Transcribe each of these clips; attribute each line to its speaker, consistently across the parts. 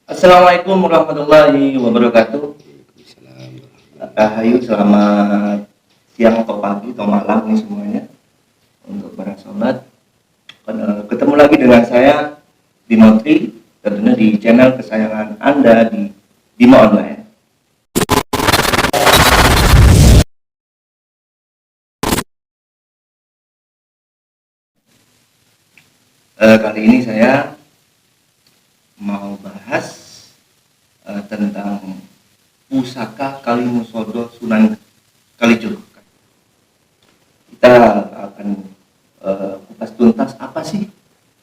Speaker 1: Assalamualaikum warahmatullahi wabarakatuh.
Speaker 2: Waalaikumsalam.
Speaker 1: Rahayu, selamat siang atau pagi atau malam nih semuanya untuk para sobat. Ketemu lagi dengan saya Dimotri, tentunya di channel kesayangan Anda di Dimo Online. Kali ini saya mau bahas tentang pusaka Kalimusodo Sunan Kalijogo. Kita akan kupas tuntas apa sih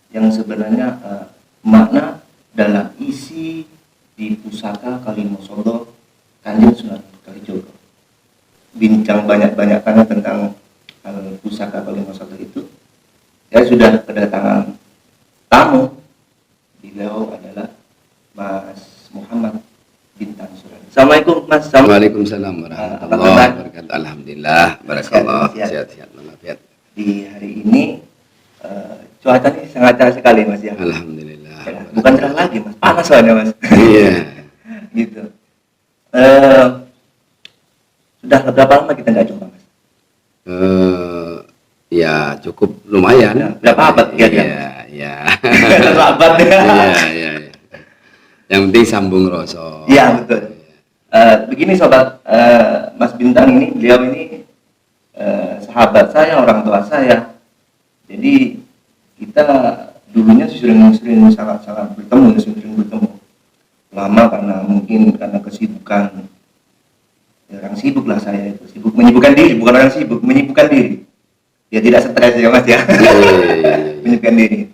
Speaker 1: yang sebenarnya makna dalam isi di pusaka Kalimusodo Kanjeng Sunan Kalijogo. Bincang banyak-banyak tentang pusaka Kalimusodo itu. Saya sudah kedatangan tamu. Beliau adalah Mas Muhammad Bintang Surani. Assalamualaikum Mas.
Speaker 2: Waalaikumsalam warahmatullahi wabarakatuh. Alhamdulillah, barakallah, sehat-sehat walafiat.
Speaker 1: Di hari ini cuacanya sangat cerah sekali Mas ya.
Speaker 2: Alhamdulillah.
Speaker 1: Bukan cerah lagi Mas, panas soalnya Mas.
Speaker 2: Iya.
Speaker 1: Gitu. Sudah berapa lama kita nggak jumpa Mas?
Speaker 2: Ya cukup lumayan.
Speaker 1: Ya, berapa abad kira-kira?
Speaker 2: Iya.
Speaker 1: Berapa abad ya?
Speaker 2: Iya. Yang penting sambung rasa.
Speaker 1: Iya betul. Begini sobat, Mas Bintang ini, beliau ini sahabat saya, orang tua saya. Jadi kita dulunya sering sangat bertemu. Lama karena mungkin karena kesibukan. Orang sibuk lah saya itu, menyibukkan diri, bukan orang sibuk, menyibukkan diri. Ya tidak stres ya Mas ya. Menyibukkan diri.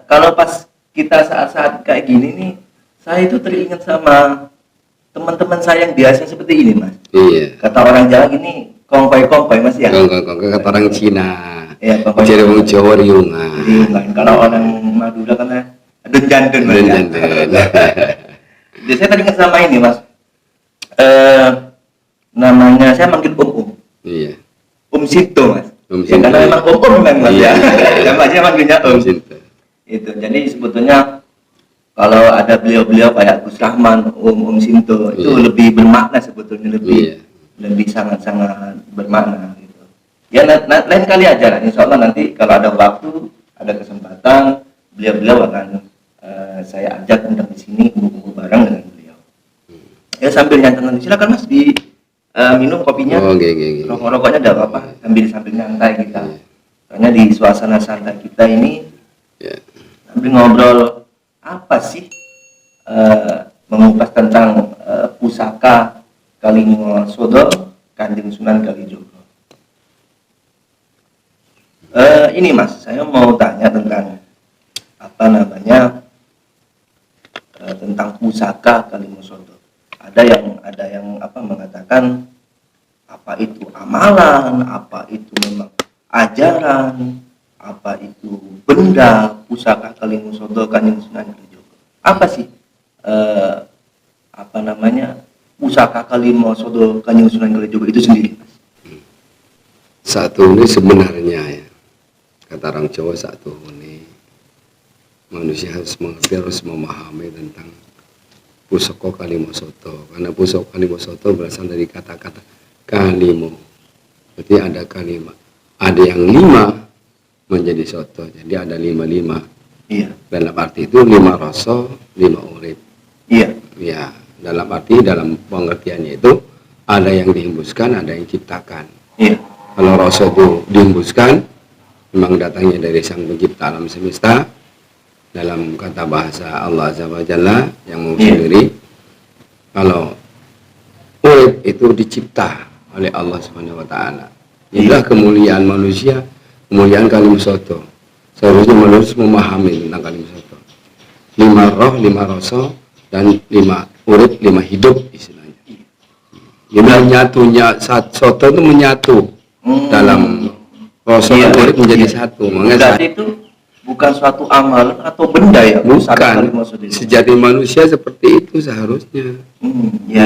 Speaker 1: Kalau pas kita saat-saat kayak gini nih, saya itu teringat sama teman-teman saya yang biasa seperti ini Mas.
Speaker 2: Iya.
Speaker 1: Kata orang Jawa gini, kongkoi Mas ya.
Speaker 2: Kongkoi kata orang Cina.
Speaker 1: Ya, kongkoi.
Speaker 2: Jadi orang Jawa riungan.
Speaker 1: Kalau orang Madura kan adun jandun Mas ya. Jadi saya teringat sama ini Mas. Namanya saya manggil Om.
Speaker 2: Iya.
Speaker 1: Sinto Mas.
Speaker 2: Sinto.
Speaker 1: Ya, karena memang Om memang Mas ya. Sama aja manggilnya Om.
Speaker 2: Sinto.
Speaker 1: Itu. Jadi sebetulnya kalau ada beliau-beliau kayak Gus Rahman, Om Sinto itu lebih bermakna sebetulnya, lebih sangat-sangat bermakna gitu. Ya lain kali aja lah. Insya Allah nanti kalau ada waktu, ada kesempatan, beliau-beliau akan saya ajak undang di sini kumpul bareng dengan beliau. Ya sambil nyantai, silakan Mas di minum kopinya. Rokok-rokoknya enggak apa-apa, sambil nyantai kita. Karena di suasana santai kita ini sambil ngobrol apa sih mengupas tentang pusaka Kalimusodo Kanjeng Sunan Kalijogo. Ini Mas, saya mau tanya tentang tentang pusaka Kalimusodo. Ada yang mengatakan apa itu amalan, apa itu memang ajaran, apa itu benda pusaka Kalimusodo Kanjeng Sunan Kalijogo. Apa sih pusaka Kalimusodo Kanjeng Sunan Kalijogo itu sendiri Mas?
Speaker 2: Satu ini sebenarnya ya, kata orang Jawa, satu ini manusia harus mengerti, harus memahami tentang pusaka Kalimusodo. Karena pusaka Kalimusodo berasal dari kata-kata kalimo. Berarti ada kalimat, ada yang 5 menjadi soto, jadi ada 5.
Speaker 1: Iya.
Speaker 2: Dalam arti itu 5 rasa, 5 urip.
Speaker 1: Iya.
Speaker 2: Ya, dalam arti, dalam pengertiannya itu ada yang dihembuskan, ada yang diciptakan.
Speaker 1: Iya.
Speaker 2: Kalau rasa itu dihembuskan, memang datangnya dari Sang Pencipta alam semesta. Dalam kata bahasa Allah Azza wa Jalla yang sendiri, kalau urip itu dicipta oleh Allah Subhanahu wa Ta'ala. Inilah kemuliaan manusia, kemuliaan Kalimusodo. Seharusnya manusia memahami tentang Kalimusodo. 5 roh, 5 rasa, dan 5 urip, 5 hidup istilahnya. Jadi nyatunya soto itu menyatu dalam rasa dan urip menjadi satu.
Speaker 1: Berarti itu bukan suatu amalan atau benda ya?
Speaker 2: Bukan. Sejati manusia seperti itu seharusnya.
Speaker 1: Iya.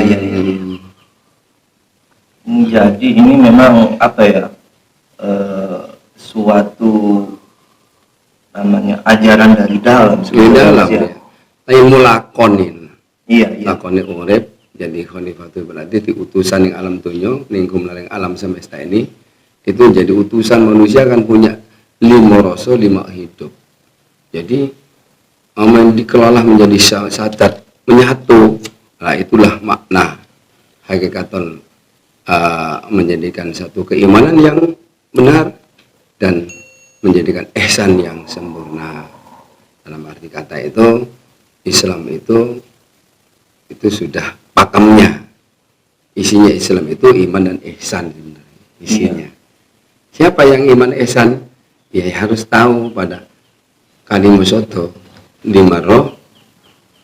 Speaker 1: Jadi ini memang suatu namanya ajaran dari dalam.
Speaker 2: Dari dalam ya. lain mulakonin.
Speaker 1: Iya, iya.
Speaker 2: Lakoni urip jadi khalifatul berarti di utusan yang alam dunia lingkum laring alam semesta ini itu jadi utusan manusia kan punya 5 rasa 5 hidup. Jadi yang dikelola menjadi sadat menyatu. Nah, itulah makna hakikatul menjadikan satu keimanan yang benar dan menjadikan ihsan yang sempurna. Dalam arti kata itu Islam itu sudah pakemnya. Isinya Islam itu iman dan ihsan sebenarnya. Isinya. Siapa yang iman ihsan? Ya harus tahu pada kalimat soto 5 roh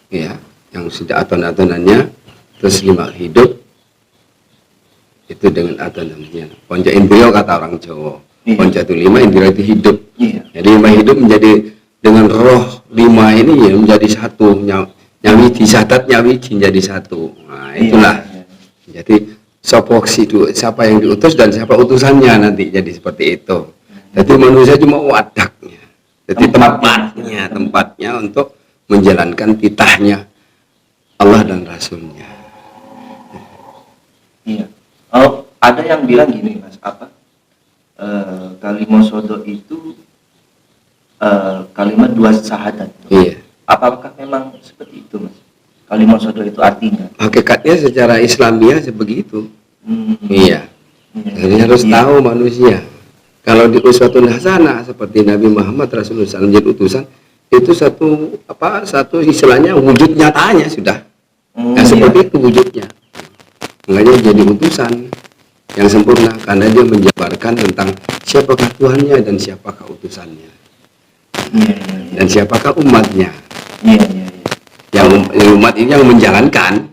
Speaker 2: ya yang sudah aturan-aturannya, terus 5 hidup itu dengan aturannya. Ponca indriya kata orang Jawa. Ponca itu 5, indriya itu hidup. Jadi 5 hidup menjadi dengan roh 5 ini ya menjadi satu. Nyawi disadat nyawi jadi satu. Nah, itulah. Jadi siapa yang diutus dan siapa utusannya nanti jadi seperti itu. Jadi manusia cuma wadaknya. Jadi tempatnya untuk menjalankan titahnya Allah dan Rasulnya.
Speaker 1: Iya. Oh, ada yang bilang gini Mas, kalimat sodo itu kalimat 2 syahadat.
Speaker 2: Iya.
Speaker 1: Apakah memang seperti itu Mas? Kalimat sodo itu artinya?
Speaker 2: Hakikatnya secara Islamiyah sebegitu. Iya. Jadi harus tahu manusia. Kalau di uswatun hasanah seperti Nabi Muhammad Rasulullah SAW menjadi utusan, itu satu istilahnya wujud nyatanya sudah. Seperti itu wujudnya. Makanya jadi utusan yang sempurna karena dia menjabarkan tentang siapakah Tuhannya dan siapakah utusannya. Dan siapakah umatnya. Yang umat ini yang menjalankan.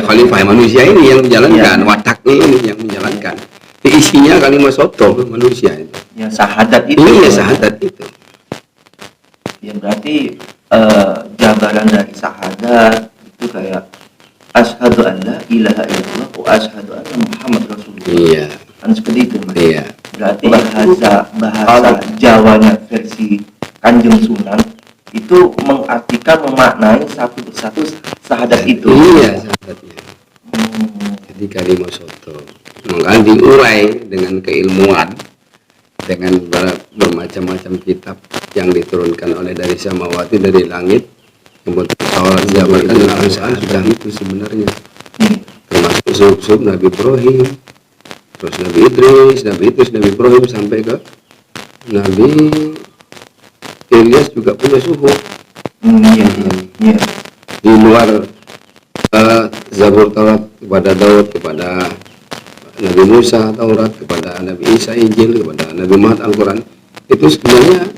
Speaker 2: Khalifah manusia ini yang menjalankan, wadaknya ini yang menjalankan. Isinya kalimat soto manusia itu.
Speaker 1: Ya syahadat itu.
Speaker 2: Iya syahadat itu.
Speaker 1: Ya berarti jabaran dari syahadat itu kayak asyhadu an la ilaha illallah wa asyhadu anna Muhammad Rasulullah. Iya. Kan seperti itu Mas. Iya. Berarti bahasa Jawanya versi Kanjeng Sunan itu mengartikan memaknai satu persatu syahadat itu.
Speaker 2: Iya syahadatnya. Jadi kalimat soto. Maka diurai dengan keilmuan dengan bermacam-macam kitab yang diturunkan oleh dari samawati dari langit kemudian Taurat Zabur dan Al-Quran sudah itu sebenarnya termasuk sub Nabi Ibrahim terus Nabi Idris, Nabi Ibrahim sampai ke Nabi Ilyas juga punya suhu. Di luar Zabur Taurat kepada Daud, kepada Nabi Musa Taurat, kepada Nabi Isa Injil, kepada Nabi Muhammad Al-Quran, itu sebenarnya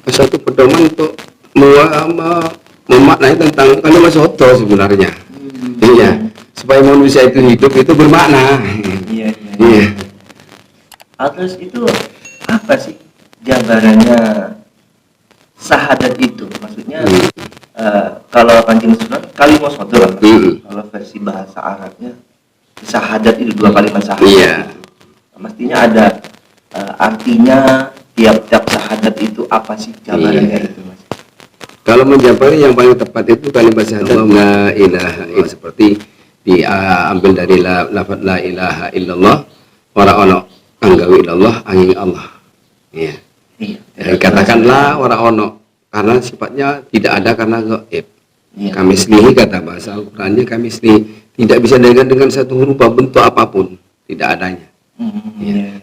Speaker 2: satu pedoman untuk memaknai tentang kalimat soto sebenarnya. Iya, supaya manusia itu hidup itu bermakna. Iya.
Speaker 1: Terus itu apa sih jabarannya syahadat itu? Maksudnya kalau Kanjeng Sunan kalimat soto lah. Kalau versi bahasa Arabnya syahadat itu 2 kalimat syahadat.
Speaker 2: Iya.
Speaker 1: Mestinya ada artinya tiap-tiap syahadat itu apa sih jabarannya itu Mas?
Speaker 2: Kalau menjabari yang paling tepat itu kalimat syahadat la ilaha illallah seperti diambil dari lafaz la ilaha illallah ora ono anggawi illallah angin Allah. Iya. Katakanlah ora ono karena sifatnya tidak ada karena gaib. Kamislihi kata bahasa Al-Qur'annya kamislihi tidak bisa dengan satu rupa bentuk apapun tidak adanya.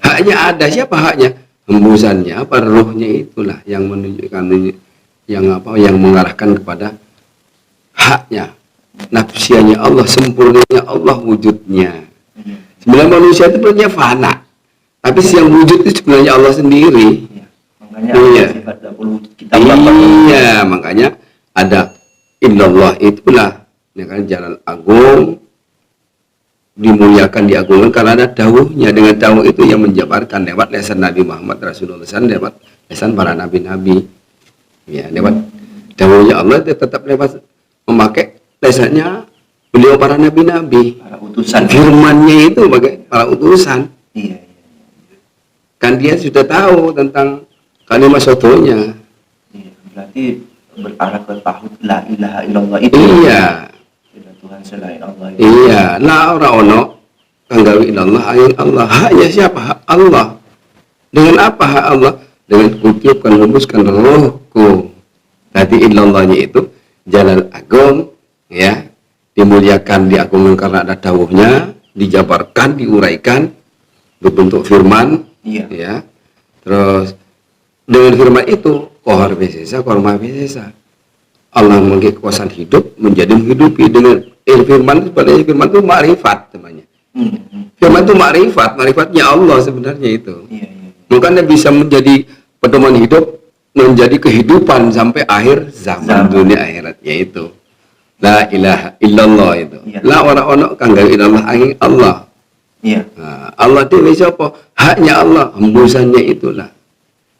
Speaker 2: Haknya ada, siapa haknya? Hembusannya apa rohnya itulah yang menunjukkan yang mengarahkan kepada haknya nafsianya Allah, sempurnanya Allah wujudnya. Sebenarnya manusia itu sebenarnya fana, tapi yang wujud itu sebenarnya Allah sendiri. Makanya makanya ada illallah itulah dengan jalan agung dimuliakan diagungkan karena ada dawuhnya. Dengan dawuh itu yang menjabarkan lewat lesan Nabi Muhammad Rasulullah SAW, lewat lesan para nabi-nabi ya, lewat dawuhnya Allah tetap lewat memakai lesannya beliau para nabi-nabi,
Speaker 1: para utusan,
Speaker 2: firmannya itu sebagai para utusan. Kan dia sudah tahu tentang kalimat sotonya.
Speaker 1: Berarti berarah ke tauhid la ilaha illallah itu.
Speaker 2: Iya.
Speaker 1: Tidak Tuhan selain Allah itu.
Speaker 2: Iya, la ora ono kang gawe ilallah ayin Allah. Haknya siapa? Hak Allah. Dengan apa hak Allah? Dengan kutiupkan hembuskan rohku. Tadi illallahnya itu jalal agung, ya, dimuliakan, diagungkan karena ada dawuhnya, dijabarkan, diuraikan berbentuk firman,
Speaker 1: Iya.
Speaker 2: ya. Terus dengan firman itu kohar besesa, korma besesa. Allah memiliki kekuasaan hidup menjadi menghidupi dengan firman. Sebenarnya firman itu makrifat namanya. Firman itu makrifatnya Allah sebenarnya itu.
Speaker 1: Iya, iya.
Speaker 2: Makanya bisa menjadi pedoman hidup, menjadi kehidupan sampai akhir zaman dunia akhiratnya itu. La ilaha illallah itu.
Speaker 1: Iya.
Speaker 2: La ora ono kang gawe ilallah angin Allah.
Speaker 1: Iya.
Speaker 2: Nah, Allah dhewe sapa? Haknya Allah, hembusannya itulah.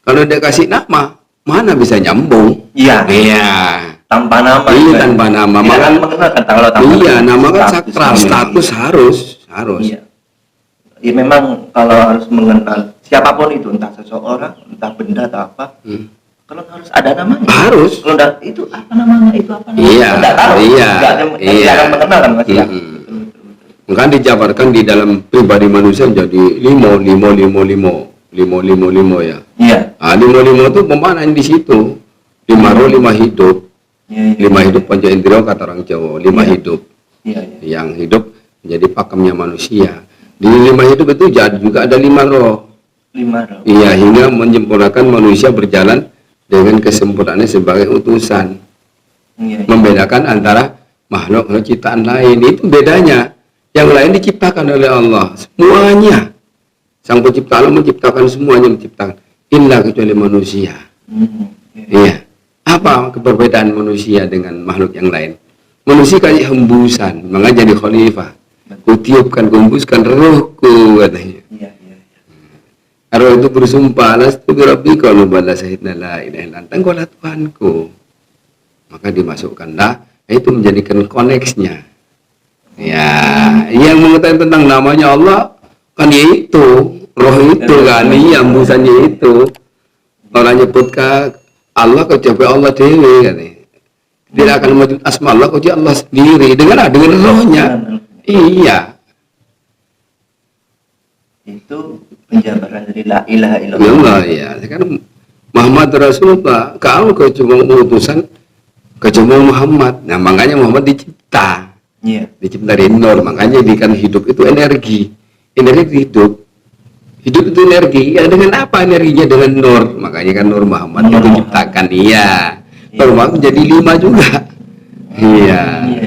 Speaker 2: Kalau dia kasih nama, mana bisa nyambung?
Speaker 1: Iya.
Speaker 2: Iya.
Speaker 1: Tanpa nama.
Speaker 2: Iya,
Speaker 1: kan?
Speaker 2: tanpa nama.
Speaker 1: Tidak
Speaker 2: Maka-
Speaker 1: akan mengenalkan kalau tanpa
Speaker 2: Iya, nama kan
Speaker 1: status
Speaker 2: sakral,
Speaker 1: namanya.
Speaker 2: status harus.
Speaker 1: Iya. Ya memang kalau harus mengenal siapapun itu, entah seseorang, entah benda atau apa,
Speaker 2: Hmm.
Speaker 1: kalau harus ada namanya.
Speaker 2: Harus.
Speaker 1: Kalau enggak, itu apa namanya? Itu apa namanya?
Speaker 2: Iya,
Speaker 1: Enggak tahu.
Speaker 2: iya,
Speaker 1: Enggak
Speaker 2: iya.
Speaker 1: akan mengenal kan Mas ya.
Speaker 2: Mm-mm.
Speaker 1: Betul, betul, betul.
Speaker 2: Maka dijabarkan di dalam pribadi manusia jadi limo ya.
Speaker 1: Iya.
Speaker 2: Ah, limo itu pemanahan di situ. 5 roh 5 hidup.
Speaker 1: Iya, iya.
Speaker 2: 5 hidup panca indriya kata orang Jawa. 5
Speaker 1: Iya.
Speaker 2: hidup.
Speaker 1: Iya, iya.
Speaker 2: Yang hidup menjadi pakemnya manusia. Di 5 hidup itu jadi juga ada 5 roh.
Speaker 1: 5 roh.
Speaker 2: Iya, hingga menyempurnakan manusia berjalan dengan kesempurnaannya sebagai utusan.
Speaker 1: Iya, iya.
Speaker 2: Membedakan antara makhluk ciptaan lain. Itu bedanya. Yang lain diciptakan oleh Allah semuanya. Sang pencipta alam menciptakan semuanya, menciptakan illa kecuali manusia.
Speaker 1: Iya.
Speaker 2: Iya. Apa perbedaan manusia dengan makhluk yang lain? Manusia kayak hembusan, maka jadi khalifah. Kutiupkan, hembuskan rohku katanya.
Speaker 1: Iya, iya.
Speaker 2: Roh itu bersumpah, lastu birabbika lubala syahidna la ilaha illa anta, engkaulah Tuhanku. Maka dimasukkanlah, itu menjadikan koneksnya. Ya, yang mengetahui tentang namanya Allah kan yaitu roh itu kan, iya hembusannya itu. Orang nyebut ke Allah kecuali Allah dewi kan. Tidak akan menyebut asma Allah kecuali Allah sendiri dengan rohnya. Iya.
Speaker 1: Itu penjabaran dari la ilaha illallah.
Speaker 2: Allah ya. Sekarang Muhammad Rasulullah, kalau cuma utusan kecuali Muhammad. Nah, makanya Muhammad dicipta.
Speaker 1: Iya.
Speaker 2: Dicipta dari nur, makanya kan hidup itu energi hidup itu energi. Ya dengan apa energinya? Dengan nur, makanya kan nur Muhammad
Speaker 1: Nur
Speaker 2: itu
Speaker 1: Muhammad.
Speaker 2: diciptakan. Iya,
Speaker 1: Iya.
Speaker 2: nur Muhammad jadi 5 juga. Iya,
Speaker 1: Iya.